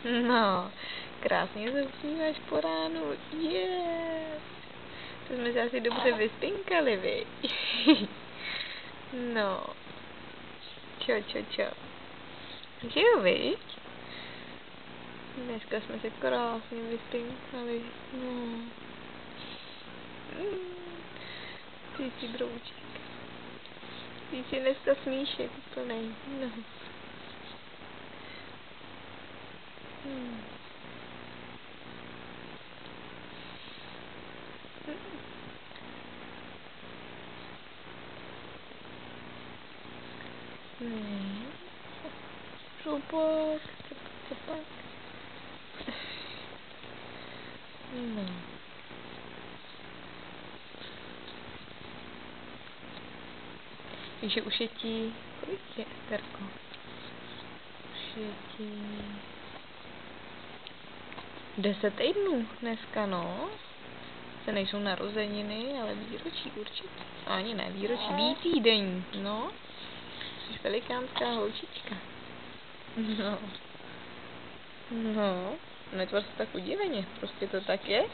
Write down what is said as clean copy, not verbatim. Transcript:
No, krásně se usmíváš po ránu. Yes. To jsme se asi dobře vyspinkali, viď? No. Čo. Že jo, viď? Dneska jsme se krásně vyspinkali. No. Ty jsi brouček. Ty jsi dneska smíšek úplnej. No. Šupak. No. Takže už je ti, kolik je, Esterko? Už je ti 10 týdnů dneska, no. To nejsou narozeniny, ale výročí určitě. Ani ne, výročí, výtýdenní, no. Jsi velikánská holčička. No. No, netvar se tak udiveně, prostě to tak je.